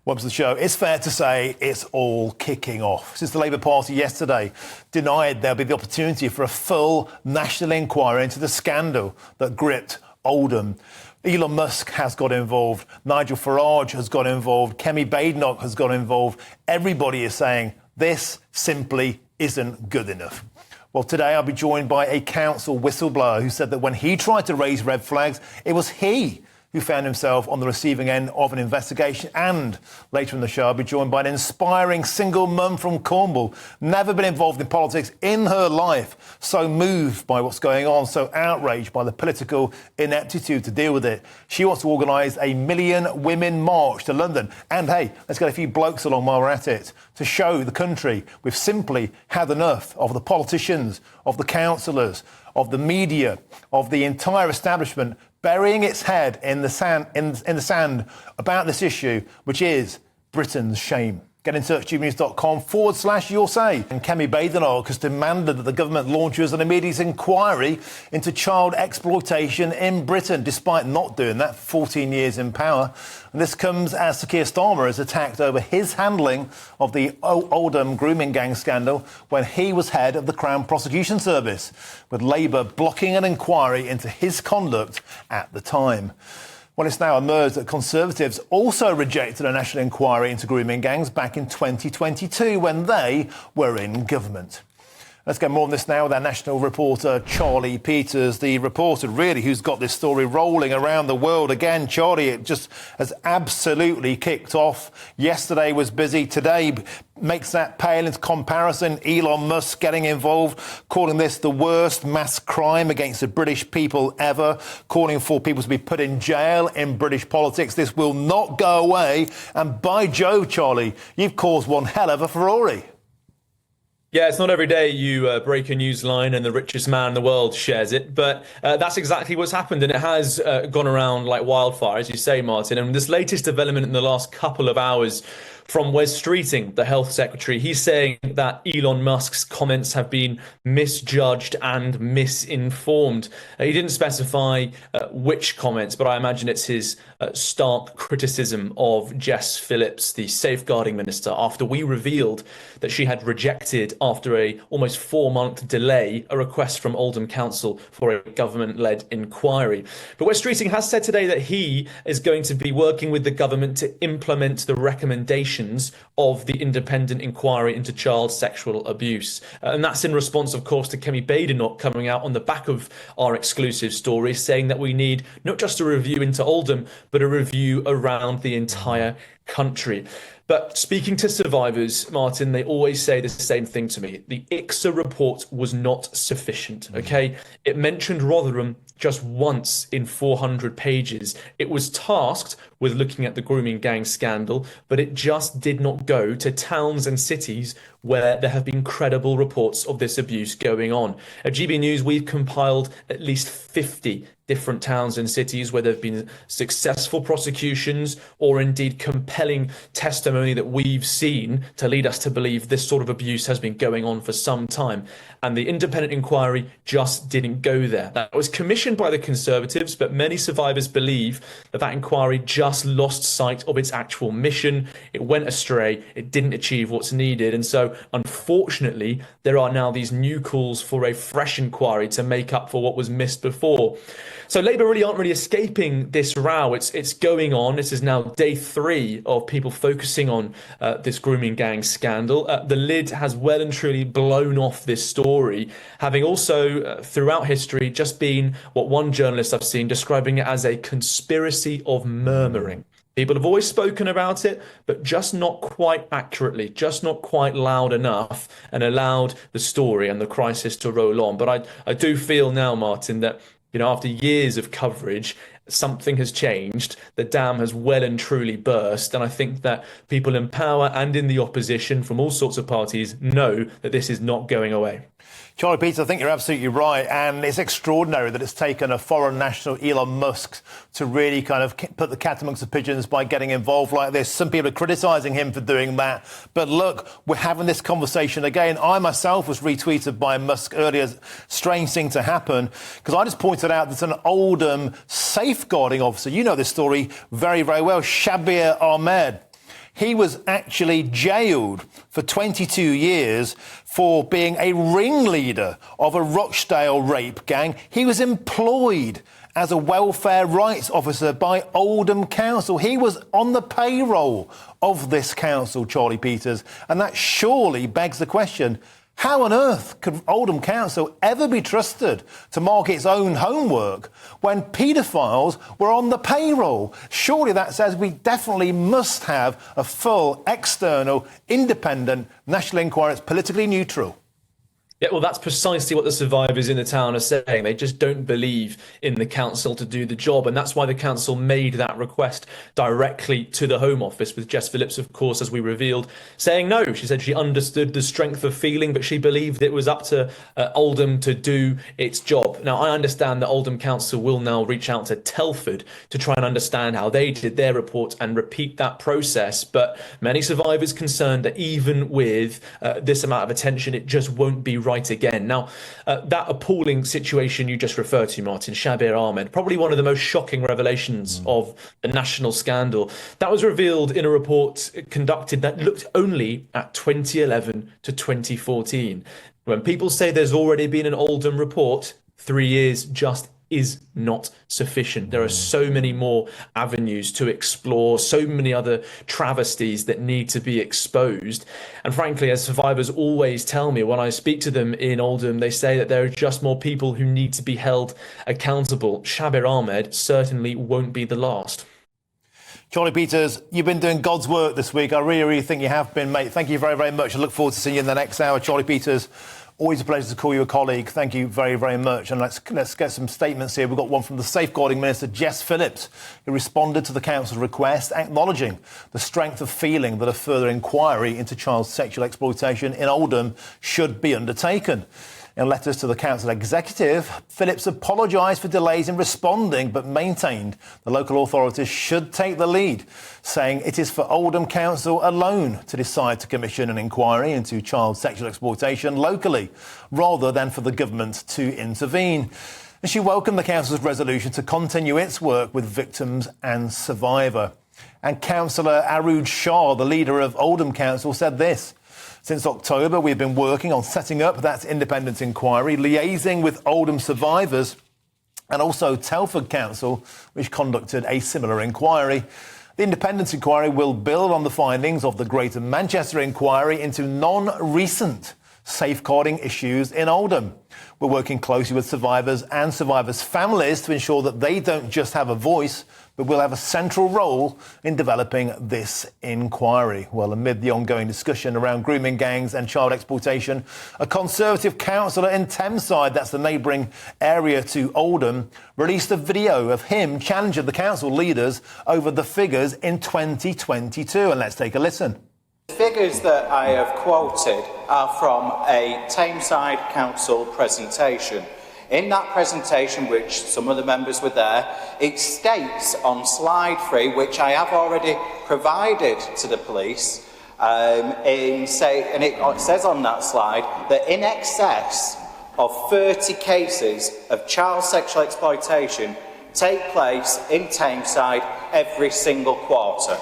Welcome to the show. It's fair to say it's all kicking off. Since the Labour Party yesterday denied there'll be the opportunity for a full national inquiry into the scandal that gripped Oldham. Elon Musk has got involved, Nigel Farage has got involved, Kemi Badenoch has got involved. Everybody is saying this simply isn't good enough. Well, today I'll be joined by a council whistleblower who said that when he tried to raise red flags, it was he who found himself on the receiving end of an investigation. And later in the show, I'll be joined by an inspiring single mum from Cornwall, never been involved in politics in her life, so moved by what's going on, so outraged by the political ineptitude to deal with it. She wants to organise a million women march to London. And hey, let's get a few blokes along while we're at it to show the country we've simply had enough of the politicians, of the councillors, of the media, of the entire establishment burying its head in the sand about this issue, which is Britain's shame. Get in touch, GBNews.com/your say. And Kemi Badenoch has demanded that the government launches an immediate inquiry into child exploitation in Britain, despite not doing that for 14 years in power. And this comes as Sir Keir Starmer is attacked over his handling of the Oldham Grooming Gangs scandal when he was head of the Crown Prosecution Service, with Labour blocking an inquiry into his conduct at the time. Well, it's now emerged that Conservatives also rejected a national inquiry into grooming gangs back in 2022 when they were in government. Let's get more on this now with our national reporter, Charlie Peters, the reporter really who's got this story rolling around the world. Again, Charlie, it just has absolutely kicked off. Yesterday was busy. Today makes that pale in comparison. Elon Musk getting involved, calling this the worst mass crime against the British people ever, calling for people to be put in jail in British politics. This will not go away. And by Jove, Charlie, you've caused one hell of a furore. Yeah, it's not every day you break a news line and the richest man in the world shares it, but that's exactly what's happened, and it has gone around like wildfire, as you say, Martin. And this latest development in the last couple of hours from Wes Streeting, the health secretary, he's saying that Elon Musk's comments have been misjudged and misinformed. He didn't specify which comments, but I imagine it's his stark criticism of Jess Phillips, the safeguarding minister, after we revealed that she had rejected, after a almost 4-month delay, a request from Oldham Council for a government-led inquiry. But Wes Streeting has said today that he is going to be working with the government to implement the recommendations of the independent inquiry into child sexual abuse. And that's in response, of course, to Kemi Badenoch coming out on the back of our exclusive story, saying that we need not just a review into Oldham, but a review around the entire country. But speaking to survivors, Martin, they always say the same thing to me. The ICSA report was not sufficient, okay? It mentioned Rotherham just once in 400 pages. It was tasked with looking at the grooming gang scandal, but it just did not go to towns and cities where there have been credible reports of this abuse going on. At GB News, we've compiled at least 50 different towns and cities where there have been successful prosecutions or indeed compelling testimony that we've seen to lead us to believe this sort of abuse has been going on for some time. And the independent inquiry just didn't go there. That was commissioned by the Conservatives, but many survivors believe that that inquiry just lost sight of its actual mission. It went astray. It didn't achieve what's needed. And so, unfortunately, there are now these new calls for a fresh inquiry to make up for what was missed before. So Labour really aren't escaping this row. It's going on. This is now day 3 of people focusing on this grooming gang scandal. The lid has well and truly blown off this story, having also throughout history just been what one journalist I've seen describing it as a conspiracy of murmuring. People have always spoken about it, but just not quite accurately, just not quite loud enough, and allowed the story and the crisis to roll on. But I do feel now, Martin, that after years of coverage, something has changed. The dam has well and truly burst. And I think that people in power and in the opposition from all sorts of parties know that this is not going away. Charlie Peters, I think you're absolutely right. And it's extraordinary that it's taken a foreign national, Elon Musk, to really kind of put the cat amongst the pigeons by getting involved like this. Some people are criticising him for doing that. But look, we're having this conversation again. I myself was retweeted by Musk earlier. Strange thing to happen, because I just pointed out that an Oldham safeguarding officer, you know this story very, very well, Shabir Ahmed. He was actually jailed for 22 years for being a ringleader of a Rochdale rape gang. He was employed as a welfare rights officer by Oldham Council. He was on the payroll of this council, Charlie Peters, and that surely begs the question, how on earth could Oldham Council ever be trusted to mark its own homework when paedophiles were on the payroll? Surely that says we definitely must have a full, external, independent national inquiry that's politically neutral. Yeah, well, that's precisely what the survivors in the town are saying. They just don't believe in the council to do the job. And that's why the council made that request directly to the Home Office, with Jess Phillips, of course, as we revealed, saying no. She said she understood the strength of feeling, but she believed it was up to Oldham to do its job. Now, I understand that Oldham Council will now reach out to Telford to try and understand how they did their report and repeat that process. But many survivors concerned that even with this amount of attention, it just won't be right again. Now, that appalling situation you just referred to, Martin, Shabir Ahmed, probably one of the most shocking revelations of the national scandal. That was revealed in a report conducted that looked only at 2011 to 2014. When people say there's already been an Oldham report, 3 years just is not sufficient. There are so many more avenues to explore, so many other travesties that need to be exposed. And frankly, as survivors always tell me when I speak to them in Oldham, they say that there are just more people who need to be held accountable. Shabir Ahmed certainly won't be the last. Charlie Peters, you've been doing God's work this week. I really think you have been, mate. Thank you very, very much. I look forward to seeing you in the next hour. Charlie Peters, always a pleasure to call you a colleague. Thank you very, very much. And let's get some statements here. We've got one from the Safeguarding Minister, Jess Phillips, who responded to the Council's request, acknowledging the strength of feeling that a further inquiry into child sexual exploitation in Oldham should be undertaken. In letters to the Council Executive, Phillips apologised for delays in responding but maintained the local authorities should take the lead, saying it is for Oldham Council alone to decide to commission an inquiry into child sexual exploitation locally, rather than for the government to intervene. And she welcomed the Council's resolution to continue its work with victims and survivor. And Councillor Arooj Shah, the leader of Oldham Council, said this: since October, we've been working on setting up that independent inquiry, liaising with Oldham survivors and also Telford Council, which conducted a similar inquiry. The independent inquiry will build on the findings of the Greater Manchester inquiry into non-recent safeguarding issues in Oldham. We're working closely with survivors and survivors' families to ensure that they don't just have a voice, but will have a central role in developing this inquiry. Well, amid the ongoing discussion around grooming gangs and child exploitation, a Conservative councillor in Tameside, that's the neighbouring area to Oldham, released a video of him challenging the council leaders over the figures in 2022. And let's take a listen. The figures that I have quoted are from a Tameside Council presentation. In that presentation, which some of the members were there, it states on slide 3, which I have already provided to the police, and it says on that slide that in excess of 30 cases of child sexual exploitation take place in Tameside every single quarter.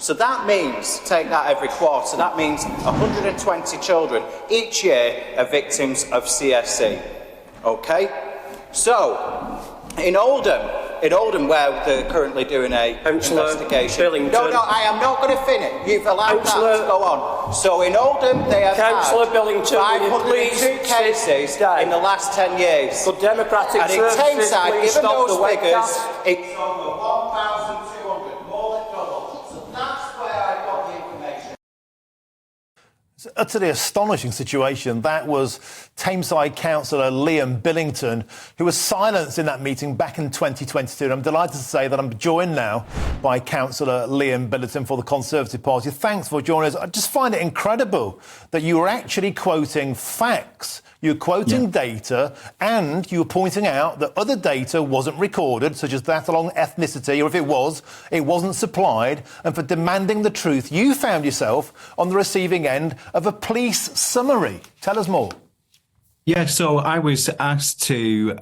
So that means, take that every quarter, that means 120 children each year are victims of CSE. Okay? So, in Oldham where they're currently doing a investigation. Billington. No, I am not going to finish. You've allowed that to go on. So in Oldham they have Councillor had Billington, 502 cases in the last 10 years. For democratic and in services, Tameside, please given stop those the figures, webcast. it's over 1,200, more than double. So that's where I got the information. It's an utterly astonishing situation. That was Tameside Councillor Liam Billington, who was silenced in that meeting back in 2022. And I'm delighted to say that I'm joined now by Councillor Liam Billington for the Conservative Party. Thanks for joining us. I just find it incredible that you were actually quoting facts. You're quoting data, and you were pointing out that other data wasn't recorded, such as that along ethnicity, or if it was, it wasn't supplied. And for demanding the truth, you found yourself on the receiving end of a police summary. Tell us more. Yeah, so I was asked to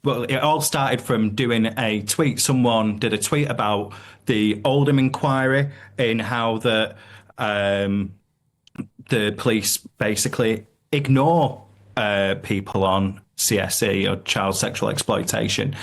well, it all started from doing a tweet. Someone did a tweet about the Oldham inquiry in how the police basically ignore people on CSE or child sexual exploitation.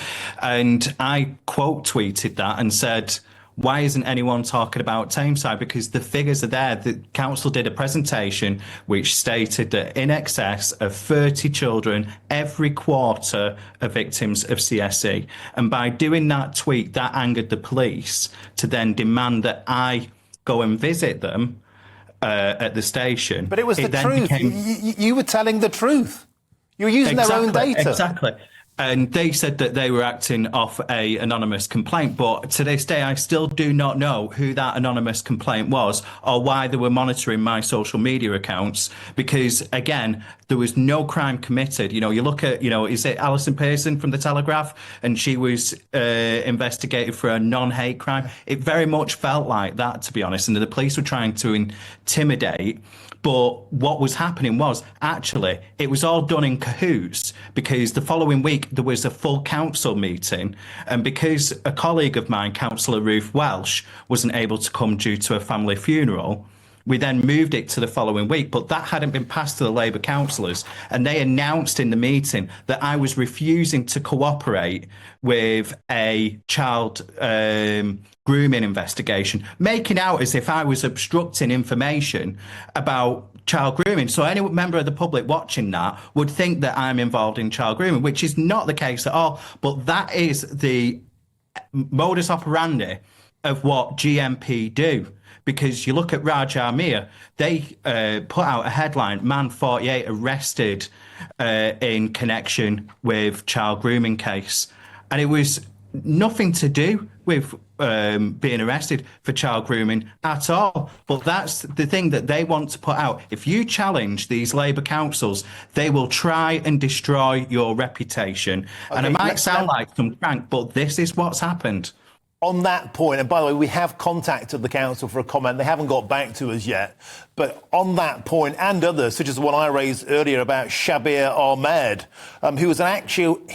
And I quote tweeted that and said, why isn't anyone talking about Tameside? Because the figures are there. The council did a presentation which stated that in excess of 30 children every quarter are victims of CSE. And by doing that tweet, that angered the police to then demand that I go and visit them at the station. But it was the truth. You were telling the truth. You were using their own data. Exactly. And they said that they were acting off a anonymous complaint. But to this day, I still do not know who that anonymous complaint was or why they were monitoring my social media accounts. Because, again, there was no crime committed. You know, you look at, is it Alison Pearson from The Telegraph? And she was investigated for a non-hate crime. It very much felt like that, to be honest. And the police were trying to intimidate. But what was happening was, actually, it was all done in cahoots, because the following week there was a full council meeting. And because a colleague of mine, Councillor Ruth Welsh, wasn't able to come due to a family funeral, we then moved it to the following week. But that hadn't been passed to the Labour councillors. And they announced in the meeting that I was refusing to cooperate with a child grooming investigation, making out as if I was obstructing information about child grooming. So any member of the public watching that would think that I'm involved in child grooming, which is not the case at all. But that is the modus operandi of what GMP do. Because you look at Raja Mir, they put out a headline, man 48 arrested in connection with child grooming case. And it was nothing to do with being arrested for child grooming at all. But that's the thing that they want to put out. If you challenge these Labour councils, they will try and destroy your reputation. Okay, and it might sound like some crank, but this is what's happened. On that point, and by the way, we have contacted the council for a comment. They haven't got back to us yet. But on that point and others, such as the one I raised earlier about Shabir Ahmed, who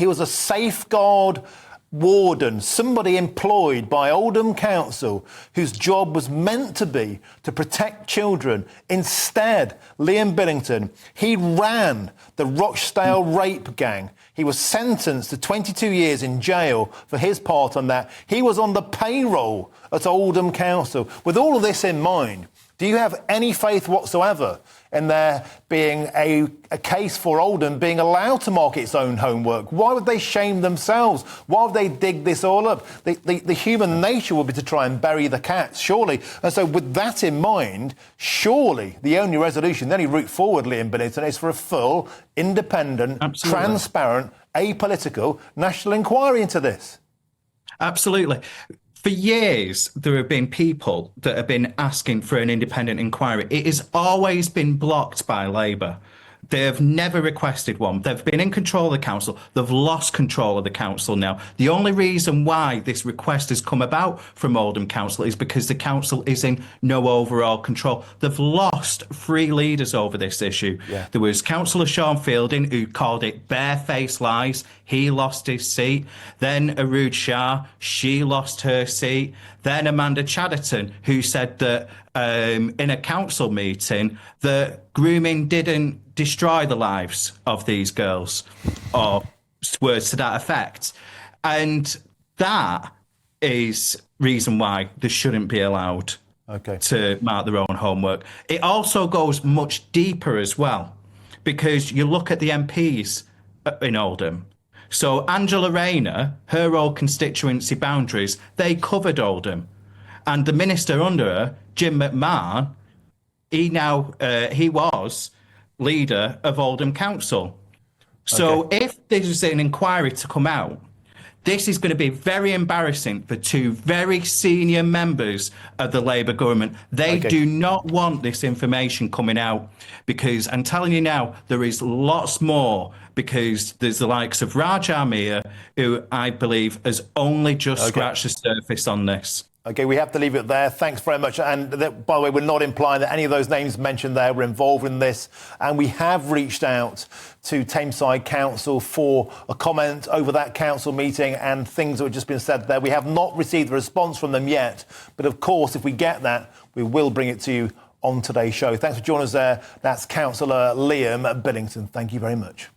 was a safeguard warden, somebody employed by Oldham Council whose job was meant to be to protect children. Instead, Liam Billington, he ran the Rochdale rape gang. He was sentenced to 22 years in jail for his part on that. He was on the payroll at Oldham Council. With all of this in mind, do you have any faith whatsoever in there being a case for Oldham being allowed to mark its own homework? Why would they shame themselves? Why would they dig this all up? The human nature would be to try and bury the cats, surely. And so with that in mind, surely the only resolution, the only route forward, Liam Billington, is for a full, independent, transparent, apolitical national inquiry into this. Absolutely. For years, there have been people that have been asking for an independent inquiry. It has always been blocked by Labour. They have never requested one. They've been in control of the council. They've lost control of the council now. The only reason why this request has come about from Oldham Council is because the council is in no overall control. They've lost 3 leaders over this issue. Yeah. There was Councillor Sean Fielding, who called it barefaced lies. He lost his seat. Then Arood Shah, she lost her seat. Then Amanda Chatterton, who said that in a council meeting that grooming didn't destroy the lives of these girls, or words to that effect. And that is reason why they shouldn't be allowed to mark their own homework. It also goes much deeper as well, because you look at the MPs in Oldham. So Angela Rayner, her old constituency boundaries, they covered Oldham. And the minister under her, Jim McMahon, he was leader of Oldham Council. So if there's an inquiry to come out, this is going to be very embarrassing for 2 very senior members of the Labour government. They do not want this information coming out, because I'm telling you now, there is lots more, because there's the likes of Raj Amir, who I believe has only just scratched the surface on this. OK, we have to leave it there. Thanks very much. And by the way, we're not implying that any of those names mentioned there were involved in this. And we have reached out to Tameside Council for a comment over that council meeting and things that have just been said there. We have not received a response from them yet. But of course, if we get that, we will bring it to you on today's show. Thanks for joining us there. That's Councillor Liam Billington. Thank you very much.